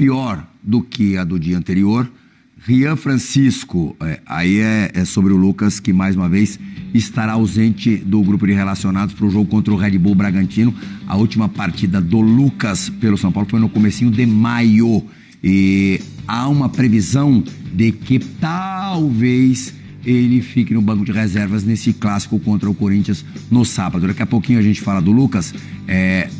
pior do que a do dia anterior. Rian Francisco, aí é sobre o Lucas, que mais uma vez estará ausente do grupo de relacionados para o jogo contra o Red Bull Bragantino. A última partida do Lucas pelo São Paulo foi no comecinho de maio. E há uma previsão de que talvez ele fique no banco de reservas nesse clássico contra o Corinthians no sábado. Daqui a pouquinho a gente fala do Lucas,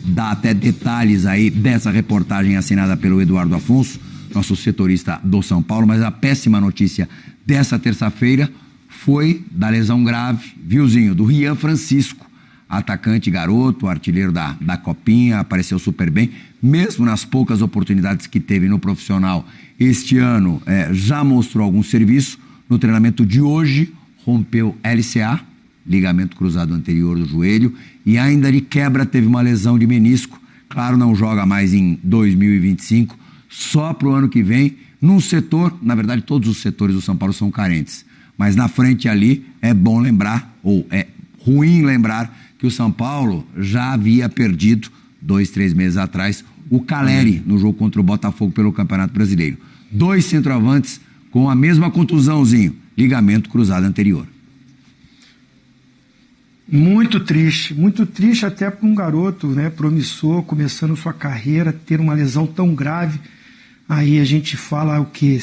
dá até detalhes aí dessa reportagem assinada pelo Eduardo Afonso, nosso setorista do São Paulo, mas a péssima notícia dessa terça-feira foi da lesão grave, viuzinho, do Rian Francisco, atacante garoto, artilheiro da Copinha, apareceu super bem, mesmo nas poucas oportunidades que teve no profissional este ano, já mostrou algum serviço. No treinamento de hoje, rompeu LCA, ligamento cruzado anterior do joelho, e ainda de quebra teve uma lesão de menisco. Claro, não joga mais em 2025, só para o ano que vem, num setor, na verdade todos os setores do São Paulo são carentes, mas na frente ali é bom lembrar, ou é ruim lembrar, que o São Paulo já havia perdido 2-3 meses atrás o Caleri no jogo contra o Botafogo pelo Campeonato Brasileiro. 2 centroavantes com a mesma contusãozinho, ligamento cruzado anterior. Muito triste até para um garoto, né, promissor, começando sua carreira, ter uma lesão tão grave. Aí a gente fala o que?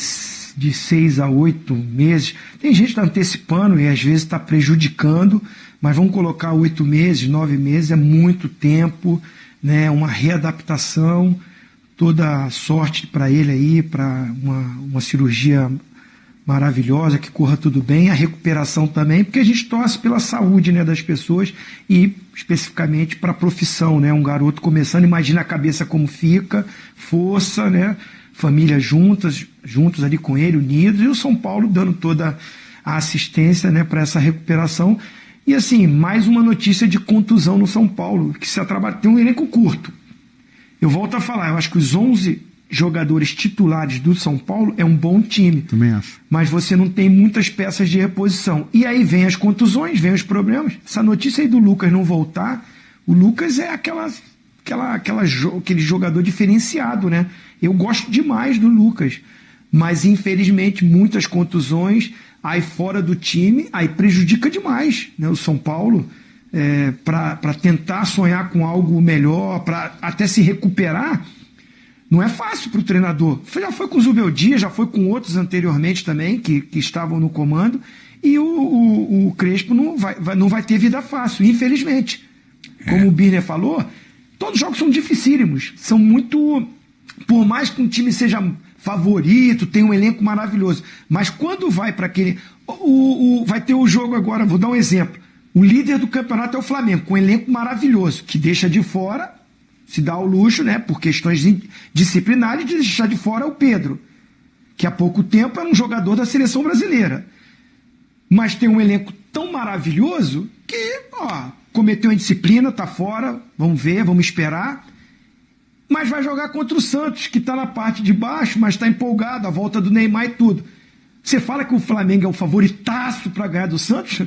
De 6 a 8 meses. Tem gente que está antecipando e às vezes está prejudicando, mas vamos colocar 8 meses, 9 meses, é muito tempo, né, uma readaptação. Toda a sorte para ele aí, para uma cirurgia maravilhosa, que corra tudo bem, a recuperação também, porque a gente torce pela saúde, né, das pessoas e especificamente para a profissão, né, um garoto começando, imagina a cabeça como fica, força, né, família juntos ali com ele, unidos, e o São Paulo dando toda a assistência, né, para essa recuperação. E assim, mais uma notícia de contusão no São Paulo, que se tem um elenco curto. Eu volto a falar, eu acho que os 11 jogadores titulares do São Paulo é um bom time. Também acho. Mas você não tem muitas peças de reposição. E aí vem as contusões, vem os problemas. Essa notícia aí do Lucas não voltar, o Lucas é aquele jogador diferenciado, né? Eu gosto demais do Lucas, mas infelizmente muitas contusões, aí fora do time, aí prejudica demais, né, o São Paulo. Para tentar sonhar com algo melhor, para até se recuperar, não é fácil para o treinador. Já foi com o Zubeldia, já foi com outros anteriormente também, que estavam no comando, e o Crespo não vai ter vida fácil, infelizmente. Como o Birner falou, todos os jogos são dificílimos, são muito... Por mais que um time seja favorito, tem um elenco maravilhoso, mas quando vai para aquele... vai ter o jogo agora, vou dar um exemplo. O líder do campeonato é o Flamengo, com um elenco maravilhoso, que deixa de fora, se dá ao luxo, né, por questões disciplinares, de deixar de fora o Pedro, que há pouco tempo era um jogador da seleção brasileira. Mas tem um elenco tão maravilhoso que, cometeu indisciplina, tá fora, vamos ver, vamos esperar. Mas vai jogar contra o Santos, que está na parte de baixo, mas está empolgado, a volta do Neymar e tudo. Você fala que o Flamengo é o favoritaço para ganhar do Santos?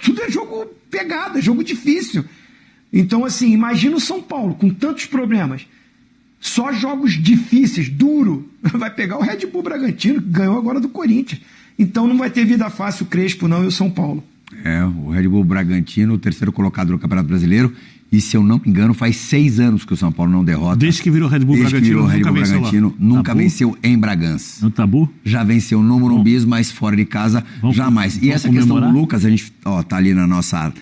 Tudo é jogo pegado, é jogo difícil. Então, assim, imagina o São Paulo com tantos problemas. Só jogos difíceis, duro. Vai pegar o Red Bull Bragantino, que ganhou agora do Corinthians. Então não vai ter vida fácil o Crespo, não, e o São Paulo. O Red Bull Bragantino, o terceiro colocado no Campeonato Brasileiro. E, se eu não me engano, faz 6 anos que o São Paulo não derrota. Desde que virou Red Bull Bragantino, nunca venceu em Bragança. No Tabu? Já venceu no Morumbi, mas fora de casa, jamais. E essa questão do Lucas, a gente tá ali na nossa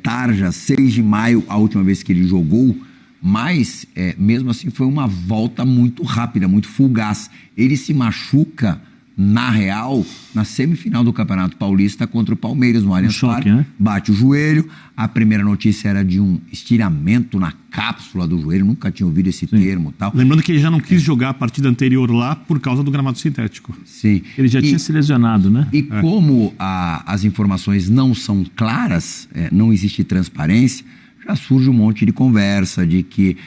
tarja, 6 de maio, a última vez que ele jogou, mas mesmo assim foi uma volta muito rápida, muito fugaz. Ele se machuca, na real, na semifinal do Campeonato Paulista contra o Palmeiras no Allianz Parque, né? Bate o joelho. A primeira notícia era de um estiramento na cápsula do joelho, nunca tinha ouvido esse termo e tal. Lembrando que ele já não quis jogar a partida anterior lá por causa do gramado sintético. Sim. Ele já tinha se lesionado, né? E como as informações não são claras, não existe transparência, já surge um monte de conversa de que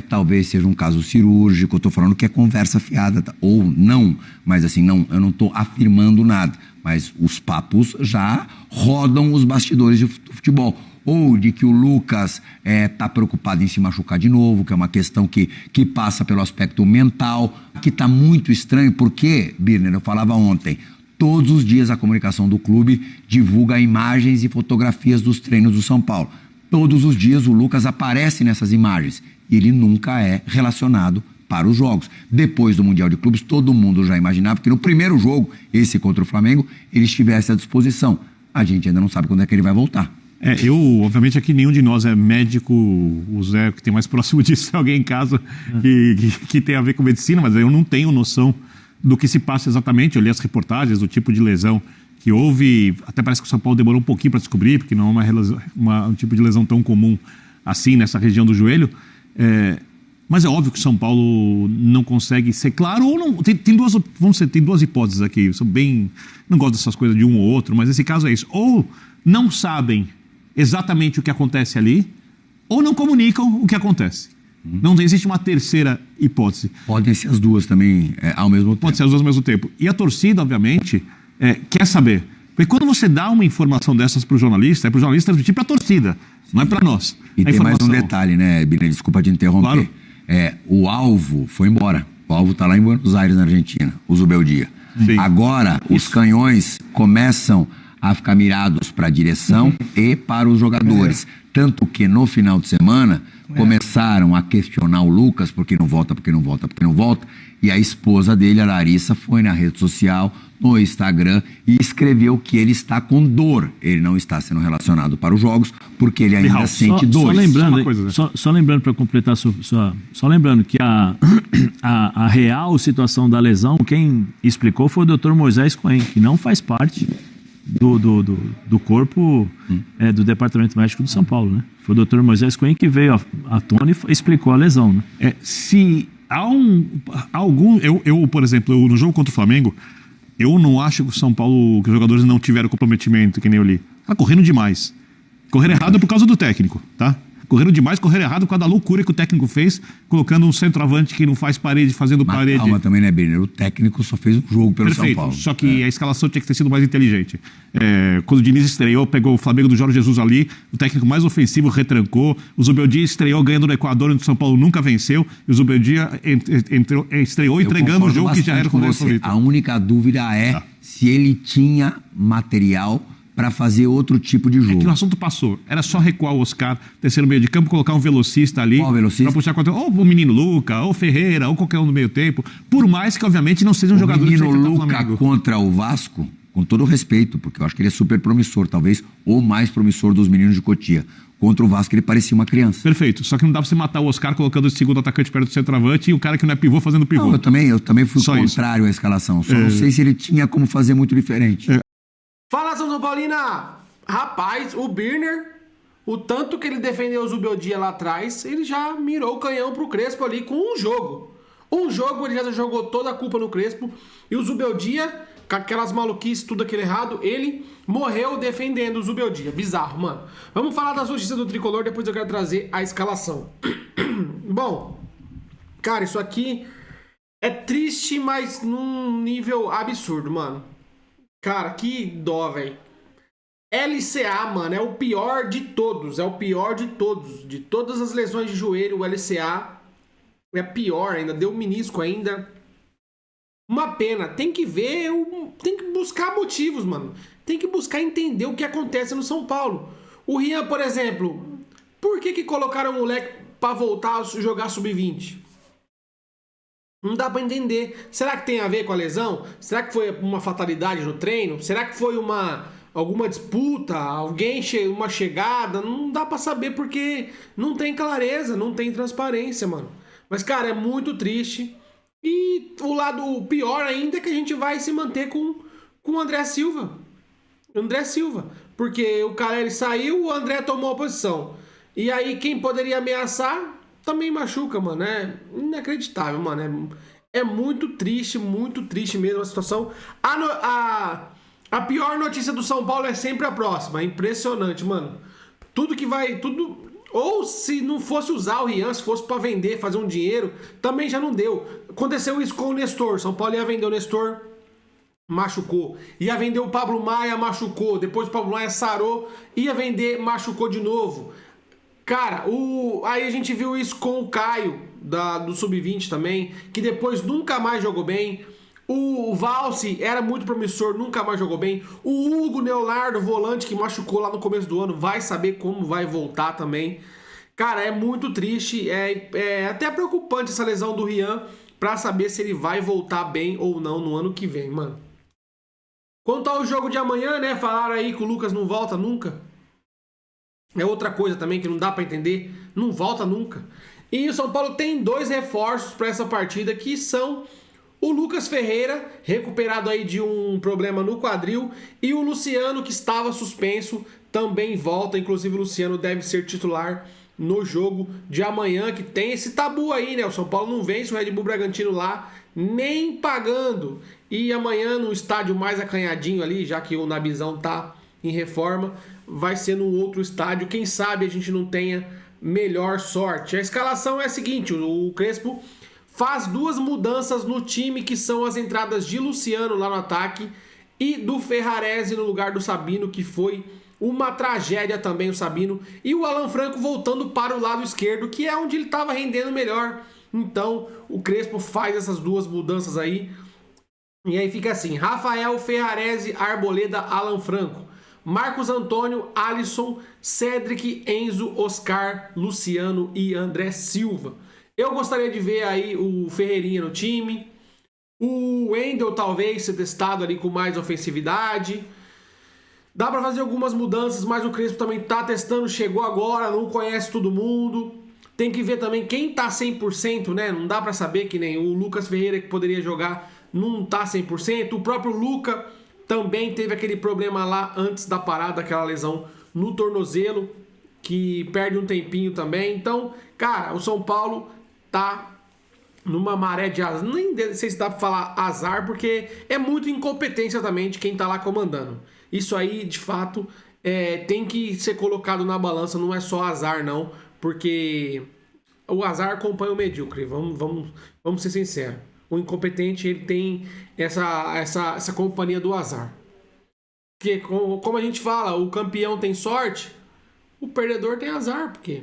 talvez seja um caso cirúrgico. Eu estou falando que é conversa fiada, ou não, mas assim, não, eu não estou afirmando nada, mas os papos já rodam os bastidores do futebol. Ou de que o Lucas está preocupado em se machucar de novo, que é uma questão que passa pelo aspecto mental, que está muito estranho, porque, Birner, eu falava ontem, todos os dias a comunicação do clube divulga imagens e fotografias dos treinos do São Paulo. Todos os dias o Lucas aparece nessas imagens e ele nunca é relacionado para os jogos. Depois do Mundial de Clubes, todo mundo já imaginava que no primeiro jogo, esse contra o Flamengo, ele estivesse à disposição. A gente ainda não sabe quando é que ele vai voltar. Obviamente aqui nenhum de nós é médico, o Zé que tem mais próximo disso é alguém em casa que tem a ver com medicina, mas eu não tenho noção do que se passa exatamente. Eu li as reportagens do tipo de lesão que houve, até parece que o São Paulo demorou um pouquinho para descobrir, porque não é um tipo de lesão tão comum assim nessa região do joelho, mas é óbvio que o São Paulo não consegue ser claro, ou não, tem duas hipóteses aqui, eu sou não gosto dessas coisas de um ou outro, mas esse caso é isso, ou não sabem exatamente o que acontece ali, ou não comunicam o que acontece. Não existe uma terceira hipótese. Podem ser as duas também ao mesmo tempo. Pode ser as duas ao mesmo tempo. E a torcida, obviamente, quer saber. Porque quando você dá uma informação dessas para o jornalista, é para o jornalista transmitir para a torcida, não é para nós. E tem mais um detalhe, né, Birner? Desculpa te interromper. Claro. O alvo foi embora. O alvo está lá em Buenos Aires, na Argentina, o Zubeldia. Sim. Agora, os canhões começam a ficar mirados para a direção e para os jogadores. Tanto que no final de semana começaram a questionar o Lucas, porque não volta. E a esposa dele, a Larissa, foi na rede social, no Instagram, e escreveu que ele está com dor. Ele não está sendo relacionado para os jogos, porque ele ainda sente dor. Só lembrando para completar só lembrando que a real situação da lesão, quem explicou foi o Dr. Moisés Cohen, que não faz parte do corpo do Departamento Médico do São Paulo, né? Foi o Dr. Moisés Cohen que veio à tona e explicou a lesão, né? Se há eu, por exemplo, no jogo contra o Flamengo, eu não acho que o São Paulo, que os jogadores não tiveram comprometimento, que nem eu li. Tá correndo demais. Correram errado por causa do técnico, tá? Correram demais, correram errado por causa da loucura que o técnico fez, colocando um centroavante que não faz parede, fazendo parede. Calma também, né, Birner? O técnico só fez um jogo pelo Perfeito, São Paulo. Só que a escalação tinha que ter sido mais inteligente. Quando o Diniz estreou, pegou o Flamengo do Jorge Jesus ali, o técnico mais ofensivo retrancou, o Zubeldia estreou ganhando no Equador, onde o São Paulo nunca venceu, e o Zubeldia estreou entregando o jogo que já era com você. A única dúvida se ele tinha material para fazer outro tipo de jogo. É que o assunto passou. Era só recuar o Oscar, terceiro meio de campo, colocar um velocista ali. Qual velocista? Pra puxar contra ou o menino Luca, ou Ferreira, ou qualquer um no meio tempo. Por mais que, obviamente, não seja um jogador de enfrentar o Flamengo. O menino Luca contra o Vasco, com todo o respeito, porque eu acho que ele é super promissor, talvez o mais promissor dos meninos de Cotia. Contra o Vasco ele parecia uma criança. Perfeito. Só que não dá pra você matar o Oscar colocando esse segundo atacante perto do centroavante e o cara que não é pivô fazendo pivô. Não, eu também fui contrário à escalação. Só não sei se ele tinha como fazer muito diferente. Fala, São Paulina! Rapaz, o Birner, o tanto que ele defendeu o Zubeldia lá atrás, ele já mirou o canhão pro Crespo ali com um jogo. Um jogo ele já jogou toda a culpa no Crespo. E o Zubeldia, com aquelas maluquices, tudo aquele errado, ele morreu defendendo o Zubeldia. Bizarro, mano. Vamos falar das notícias do Tricolor, depois eu quero trazer a escalação. Bom, cara, isso aqui é triste, mas num nível absurdo, mano. Cara, que dó, velho. LCA, mano, é o pior de todos. É o pior de todos. De todas as lesões de joelho, o LCA é pior ainda. Deu menisco ainda. Uma pena. Tem que ver, tem que buscar motivos, mano. Tem que buscar entender o que acontece no São Paulo. O Rian, por exemplo, por que colocaram o moleque pra voltar a jogar sub-20? Não dá pra entender. Será que tem a ver com a lesão? Será que foi uma fatalidade no treino? Será que foi alguma disputa? Uma chegada? Não dá pra saber porque não tem clareza, não tem transparência, mano. Mas, cara, é muito triste. E o lado pior ainda é que a gente vai se manter com o André Silva. André Silva. Porque o Caleri saiu, o André tomou a posição. E aí quem poderia ameaçar também machuca, mano. É inacreditável, mano. É muito triste mesmo a situação. A pior notícia do São Paulo é sempre a próxima. É impressionante, mano. Ou se não fosse usar o Rian, se fosse para vender, fazer um dinheiro, também já não deu. Aconteceu isso com o Nestor. São Paulo ia vender o Nestor, machucou. Ia vender o Pablo Maia, machucou. Depois o Pablo Maia sarou, ia vender, machucou de novo. Cara, aí a gente viu isso com o Caio, do Sub-20 também, que depois nunca mais jogou bem. O Valse era muito promissor, nunca mais jogou bem. O Hugo Leonardo, volante, que machucou lá no começo do ano, vai saber como vai voltar também. Cara, é muito triste, é até preocupante essa lesão do Rian, pra saber se ele vai voltar bem ou não no ano que vem, mano. Quanto ao jogo de amanhã, né, falaram aí que o Lucas não volta nunca. É outra coisa também que não dá pra entender, não volta nunca. E o São Paulo tem 2 reforços pra essa partida, que são o Lucas Ferreira, recuperado aí de um problema no quadril, e o Luciano, que estava suspenso, também volta. Inclusive o Luciano deve ser titular no jogo de amanhã, que tem esse tabu aí, né? O São Paulo não vence o Red Bull Bragantino lá, nem pagando. E amanhã no estádio mais acanhadinho ali, já que o Nabizão tá em reforma, vai ser num outro estádio. Quem sabe a gente não tenha melhor sorte. A escalação é a seguinte, o Crespo faz 2 mudanças no time, que são as entradas de Luciano lá no ataque e do Ferrarese no lugar do Sabino, que foi uma tragédia também o Sabino, e o Alan Franco voltando para o lado esquerdo, que é onde ele estava rendendo melhor. Então o Crespo faz essas 2 mudanças aí, e aí fica assim: Rafael, Ferrarese, Arboleda, Alan Franco, Marcos Antônio, Alisson, Cedric, Enzo, Oscar, Luciano e André Silva. Eu gostaria de ver aí o Ferreirinha no time, o Wendel talvez ser testado ali com mais ofensividade. Dá pra fazer algumas mudanças, mas o Crespo também tá testando, chegou agora, não conhece todo mundo. Tem que ver também quem tá 100%, né? Não dá pra saber, que nem o Lucas Ferreira, que poderia jogar, não tá 100%. O próprio Luca também teve aquele problema lá antes da parada, aquela lesão no tornozelo, que perde um tempinho também. Então, cara, o São Paulo tá numa maré de azar. Nem sei se dá pra falar azar, porque é muito incompetência também de quem tá lá comandando. Isso aí, de fato, tem que ser colocado na balança, não é só azar, não, porque o azar acompanha o medíocre, vamos ser sinceros. O incompetente, ele tem essa companhia do azar. Porque, como a gente fala, o campeão tem sorte, o perdedor tem azar, porque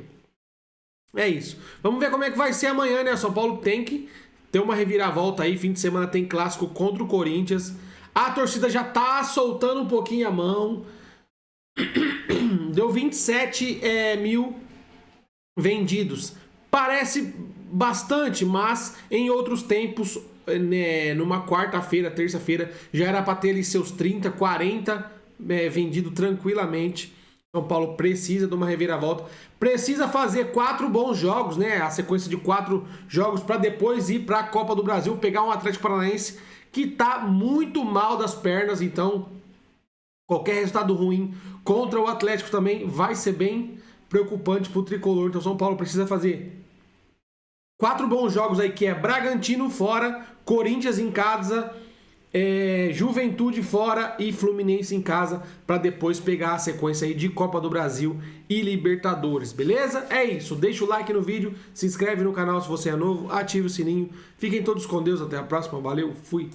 é isso. Vamos ver como é que vai ser amanhã, né? O São Paulo tem que ter uma reviravolta aí. Fim de semana tem clássico contra o Corinthians. A torcida já tá soltando um pouquinho a mão. Deu 27 mil vendidos. Parece bastante, mas em outros tempos, né, numa quarta-feira, terça-feira, já era para ter ali seus 30, 40 vendido tranquilamente. São Paulo precisa de uma reviravolta, precisa fazer 4 bons jogos, né? A sequência de 4 jogos para depois ir para a Copa do Brasil, pegar um Atlético Paranaense que tá muito mal das pernas. Então qualquer resultado ruim contra o Atlético também vai ser bem preocupante pro tricolor. Então São Paulo precisa fazer 4 bons jogos aí, que é Bragantino fora, Corinthians em casa, Juventude fora e Fluminense em casa, para depois pegar a sequência aí de Copa do Brasil e Libertadores, beleza? É isso, deixa o like no vídeo, se inscreve no canal se você é novo, ative o sininho, fiquem todos com Deus, até a próxima, valeu, fui!